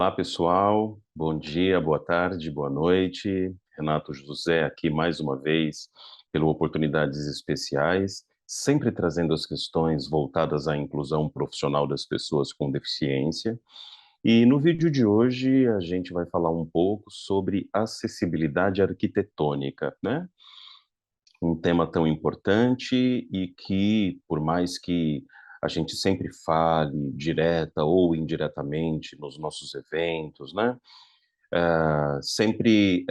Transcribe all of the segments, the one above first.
Olá, pessoal. Bom dia, boa tarde, boa noite. Renato José aqui mais uma vez pelo Oportunidades Especiais, sempre trazendo as questões voltadas à inclusão profissional das pessoas com deficiência. E no vídeo de hoje a gente vai falar um pouco sobre acessibilidade arquitetônica, né? Um tema tão importante e que, por mais que a gente sempre fale direta ou indiretamente nos nossos eventos, né? Sempre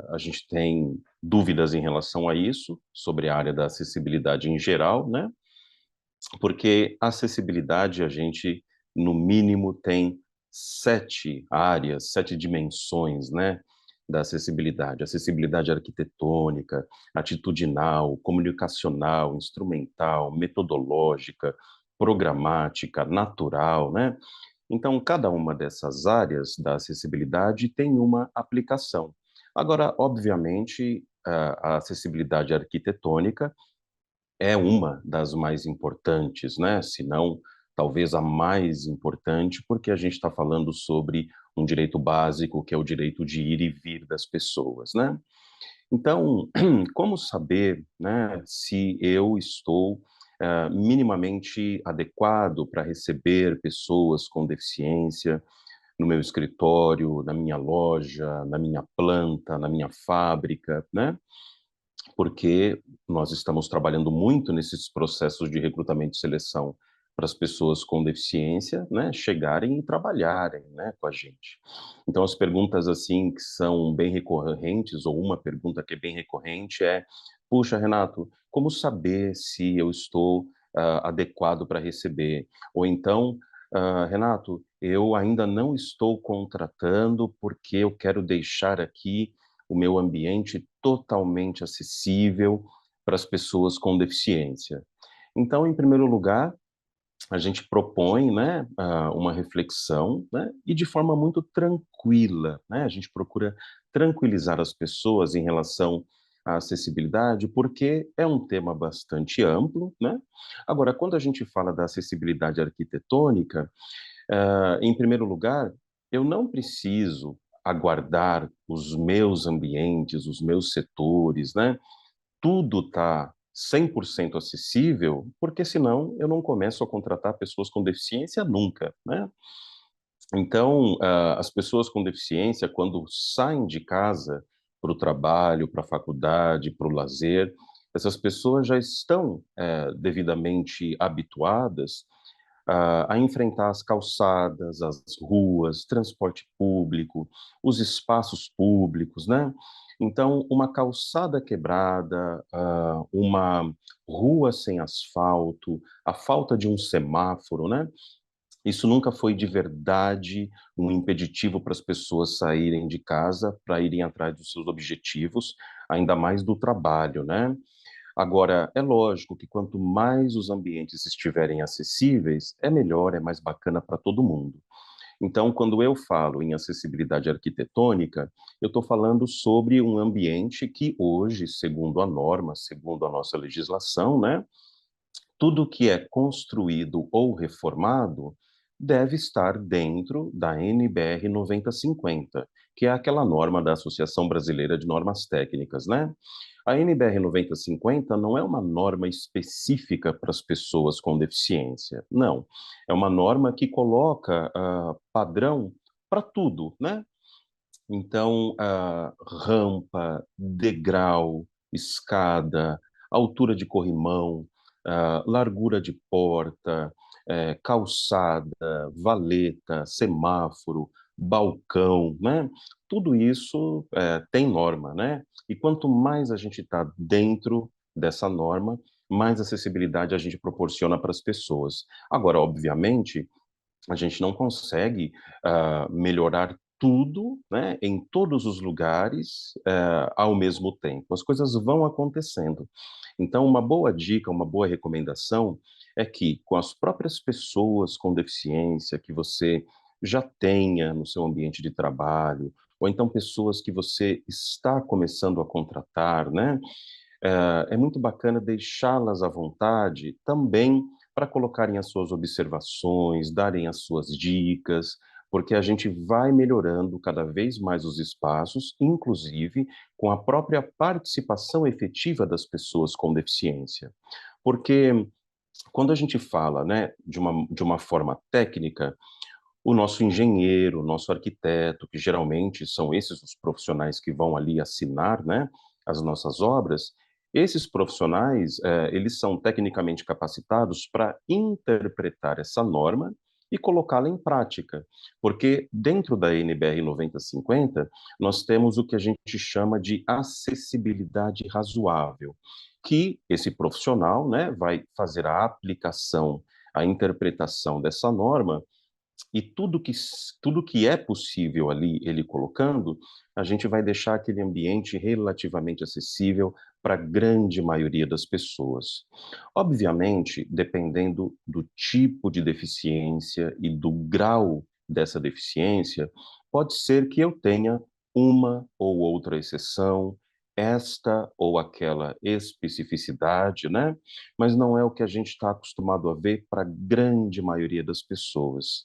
a gente tem dúvidas em relação a isso, sobre a área da acessibilidade em geral, né? Porque a acessibilidade a gente, no mínimo, tem 7 áreas, 7 dimensões, né, da acessibilidade. Acessibilidade arquitetônica, atitudinal, comunicacional, instrumental, metodológica, programática, natural, né? Então, cada uma dessas áreas da acessibilidade tem uma aplicação. Agora, obviamente, a acessibilidade arquitetônica é uma das mais importantes, né? Se não, talvez a mais importante, porque a gente está falando sobre um direito básico, que é o direito de ir e vir das pessoas, né? Então, como saber, né, se eu estou minimamente adequado para receber pessoas com deficiência no meu escritório, na minha loja, na minha planta, na minha fábrica, né? Porque nós estamos trabalhando muito nesses processos de recrutamento e seleção para as pessoas com deficiência, né, chegarem e trabalharem, né, com a gente. Então, as perguntas, assim, que são bem recorrentes, ou uma pergunta que é bem recorrente é: puxa, Renato, como saber se eu estou adequado para receber? Ou então, Renato, eu ainda não estou contratando porque eu quero deixar aqui o meu ambiente totalmente acessível para as pessoas com deficiência. Então, em primeiro lugar, a gente propõe, né, uma reflexão, né, e de forma muito tranquila, né, a gente procura tranquilizar as pessoas em relação à acessibilidade, porque é um tema bastante amplo, né? Agora, quando a gente fala da acessibilidade arquitetônica, em primeiro lugar, eu não preciso aguardar os meus ambientes, os meus setores, né? Tudo tá 100% acessível, porque senão eu não começo a contratar pessoas com deficiência nunca, né? Então, as pessoas com deficiência, quando saem de casa para o trabalho, para a faculdade, para o lazer, essas pessoas já estão devidamente habituadas a enfrentar as calçadas, as ruas, transporte público, os espaços públicos, né? Então, uma calçada quebrada, uma rua sem asfalto, a falta de um semáforo, né? Isso nunca foi de verdade um impeditivo para as pessoas saírem de casa para irem atrás dos seus objetivos, ainda mais do trabalho, né? Agora, é lógico que quanto mais os ambientes estiverem acessíveis, é melhor, é mais bacana para todo mundo. Então, quando eu falo em acessibilidade arquitetônica, eu estou falando sobre um ambiente que hoje, segundo a norma, segundo a nossa legislação, né, tudo que é construído ou reformado deve estar dentro da NBR 9050, que é aquela norma da Associação Brasileira de Normas Técnicas, né? A NBR 9050 não é uma norma específica para as pessoas com deficiência, não. É uma norma que coloca padrão para tudo, né? Então, rampa, degrau, escada, altura de corrimão, largura de porta, calçada, valeta, semáforo, balcão, né? Tudo isso tem norma, né? E quanto mais a gente está dentro dessa norma, mais acessibilidade a gente proporciona para as pessoas. Agora, obviamente, a gente não consegue melhorar tudo, né, em todos os lugares, ao mesmo tempo. As coisas vão acontecendo. Então, uma boa dica, uma boa recomendação é que, com as próprias pessoas com deficiência que você já tenha no seu ambiente de trabalho, ou então pessoas que você está começando a contratar, né, é muito bacana deixá-las à vontade também para colocarem as suas observações, darem as suas dicas, porque a gente vai melhorando cada vez mais os espaços, inclusive com a própria participação efetiva das pessoas com deficiência. Porque quando a gente fala, né, de uma forma técnica, o nosso engenheiro, o nosso arquiteto, que geralmente são esses os profissionais que vão ali assinar, né, as nossas obras, esses profissionais, eles são tecnicamente capacitados para interpretar essa norma e colocá-la em prática. Porque dentro da NBR 9050, nós temos o que a gente chama de acessibilidade razoável, que esse profissional, né, vai fazer a aplicação, a interpretação dessa norma e tudo que é possível ali, ele colocando, a gente vai deixar aquele ambiente relativamente acessível para a grande maioria das pessoas. Obviamente, dependendo do tipo de deficiência e do grau dessa deficiência, pode ser que eu tenha uma ou outra exceção, esta ou aquela especificidade, né? Mas não é o que a gente está acostumado a ver para a grande maioria das pessoas.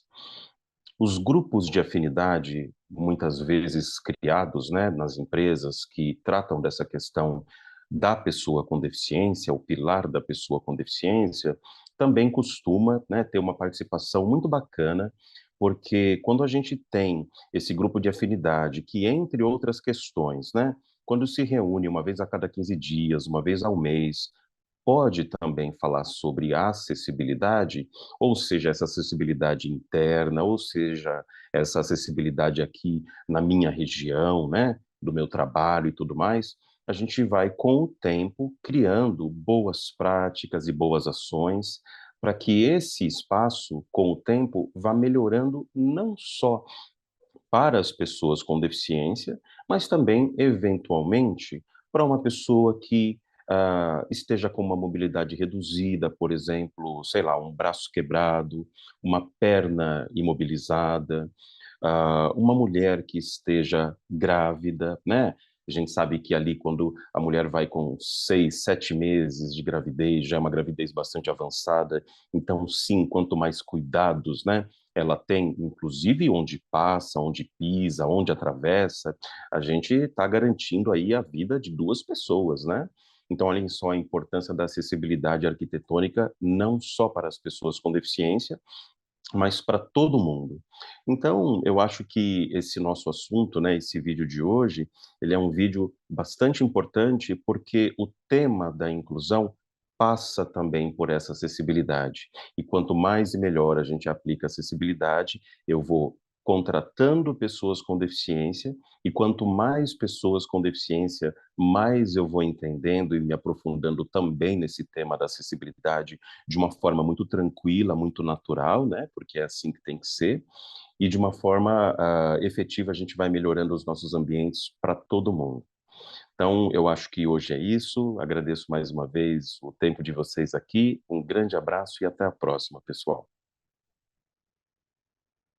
Os grupos de afinidade, muitas vezes criados, né, nas empresas que tratam dessa questão da pessoa com deficiência, o pilar da pessoa com deficiência, também costuma, né, ter uma participação muito bacana, porque quando a gente tem esse grupo de afinidade, que entre outras questões, né, quando se reúne uma vez a cada 15 dias, uma vez ao mês, pode também falar sobre acessibilidade, ou seja, essa acessibilidade interna, ou seja, essa acessibilidade aqui na minha região, né, do meu trabalho e tudo mais, a gente vai, com o tempo, criando boas práticas e boas ações para que esse espaço, com o tempo, vá melhorando não só para as pessoas com deficiência, mas também, eventualmente, para uma pessoa que esteja com uma mobilidade reduzida, por exemplo, sei lá, um braço quebrado, uma perna imobilizada, uma mulher que esteja grávida, né? A gente sabe que ali, quando a mulher vai com 6, 7 meses de gravidez, já é uma gravidez bastante avançada, então, sim, quanto mais cuidados, né, ela tem, inclusive onde passa, onde pisa, onde atravessa, a gente está garantindo aí a vida de duas pessoas, né? Então, olhem só a importância da acessibilidade arquitetônica, não só para as pessoas com deficiência, mas para todo mundo. Então, eu acho que esse nosso assunto, né, esse vídeo de hoje, ele é um vídeo bastante importante, porque o tema da inclusão passa também por essa acessibilidade. E quanto mais e melhor a gente aplica acessibilidade, eu vou contratando pessoas com deficiência, e quanto mais pessoas com deficiência, mais eu vou entendendo e me aprofundando também nesse tema da acessibilidade de uma forma muito tranquila, muito natural, né, porque é assim que tem que ser, e de uma forma, efetiva, a gente vai melhorando os nossos ambientes para todo mundo. Então, eu acho que hoje é isso, agradeço mais uma vez o tempo de vocês aqui, um grande abraço e até a próxima, pessoal.